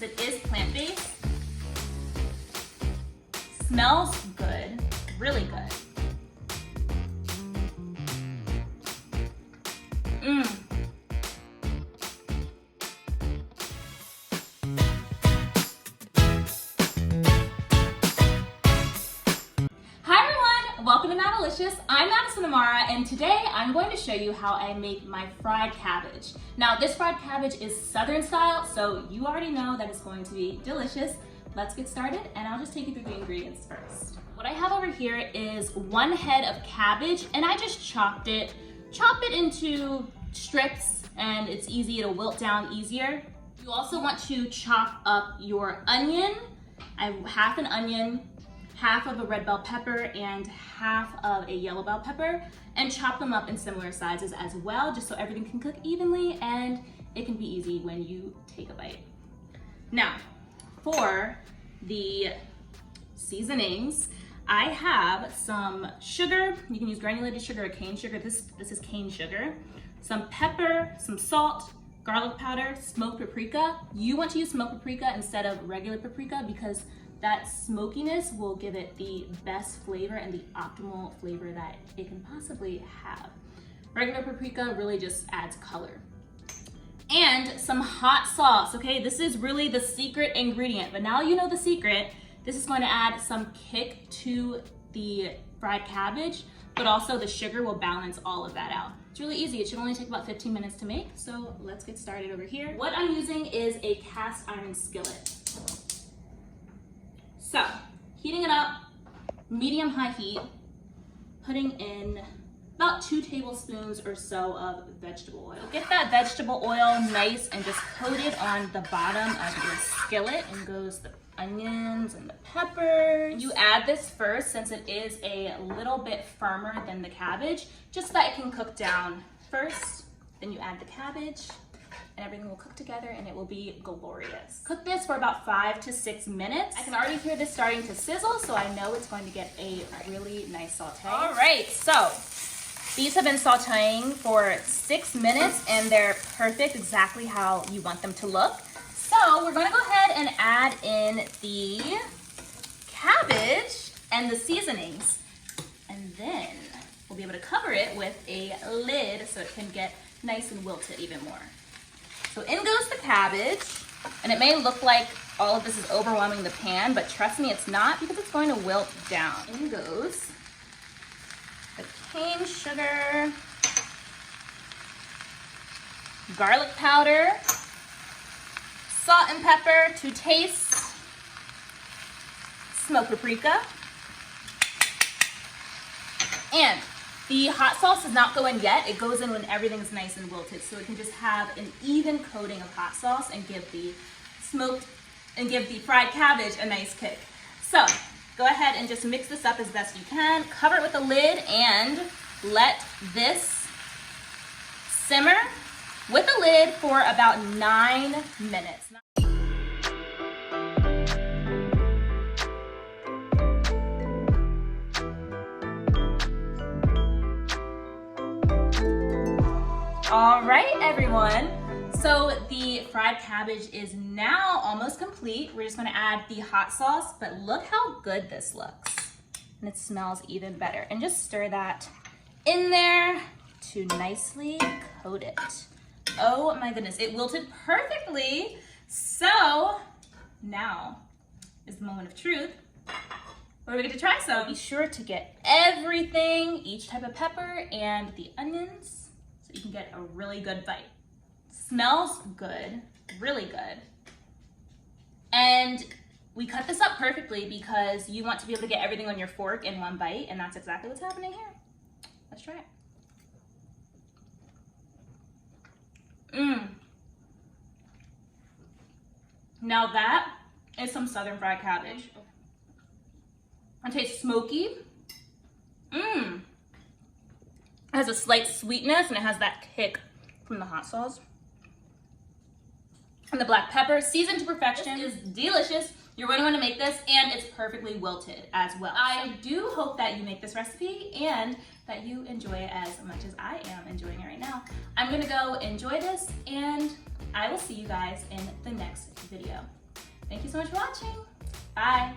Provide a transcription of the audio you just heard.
it is plant-based. Smells good, really good. Welcome to MadiLicious. I'm Madison Amara, and today I'm going to show you how I make my fried cabbage. Now, this fried cabbage is Southern style, so you already know that it's going to be delicious. Let's get started, and I'll just take you through the ingredients first. What I have over here is 1 head of cabbage, and I just chopped it. Chop it into strips, and it's easy, it'll wilt down easier. You also want to chop up your onion. I have half an onion, half of a red bell pepper, and half of a yellow bell pepper, and chop them up in similar sizes as well, just so everything can cook evenly and it can be easy when you take a bite. Now, for the seasonings, I have some sugar. You can use granulated sugar or cane sugar. This is cane sugar. Some pepper, some salt, garlic powder, smoked paprika. You want to use smoked paprika instead of regular paprika because that smokiness will give it the best flavor and the optimal flavor that it can possibly have. Regular paprika really just adds color. And some hot sauce, okay? This is really the secret ingredient, but now you know the secret. This is going to add some kick to the fried cabbage, but also the sugar will balance all of that out. It's really easy. It should only take about 15 minutes to make, so let's get started over here. What I'm using is a cast iron skillet. So, heating it up, medium-high heat, putting in about 2 tablespoons or so of vegetable oil. Get that vegetable oil nice and just coated on the bottom of your skillet, and goes the onions and the peppers. You add this first since it is a little bit firmer than the cabbage, just so that it can cook down first. Then you add the cabbage, and everything will cook together and it will be glorious. Cook this for about 5 to 6 minutes. I can already hear this starting to sizzle, so I know it's going to get a really nice saute. All right, so these have been sauteing for 6 minutes and they're perfect, exactly how you want them to look. So we're gonna go ahead and add in the cabbage and the seasonings, and then we'll be able to cover it with a lid so it can get nice and wilted even more. So in goes the cabbage, and it may look like all of this is overwhelming the pan, but trust me, it's not, because it's going to wilt down. In goes the cane sugar, garlic powder, salt and pepper to taste, smoked paprika, and the hot sauce does not go in yet. It goes in when everything is nice and wilted, so it can just have an even coating of hot sauce and give the fried cabbage a nice kick. So go ahead and just mix this up as best you can. Cover it with a lid and let this simmer with a lid for about 9 minutes. All right, everyone. So the fried cabbage is now almost complete. We're just gonna add the hot sauce, but look how good this looks. And it smells even better. And just stir that in there to nicely coat it. Oh my goodness, it wilted perfectly. So now is the moment of truth where we get to try some. Be sure to get everything, each type of pepper and the onions, so you can get a really good bite. Smells good, really good. And we cut this up perfectly because you want to be able to get everything on your fork in one bite, and that's exactly what's happening here. Let's try it. Now that is some Southern Fried Cabbage. It tastes smoky. It has a slight sweetness and it has that kick from the hot sauce. And the black pepper, seasoned to perfection, is delicious. You're going to want to make this, and it's perfectly wilted as well. I do hope that you make this recipe and that you enjoy it as much as I am enjoying it right now. I'm gonna go enjoy this, and I will see you guys in the next video. Thank you so much for watching. Bye.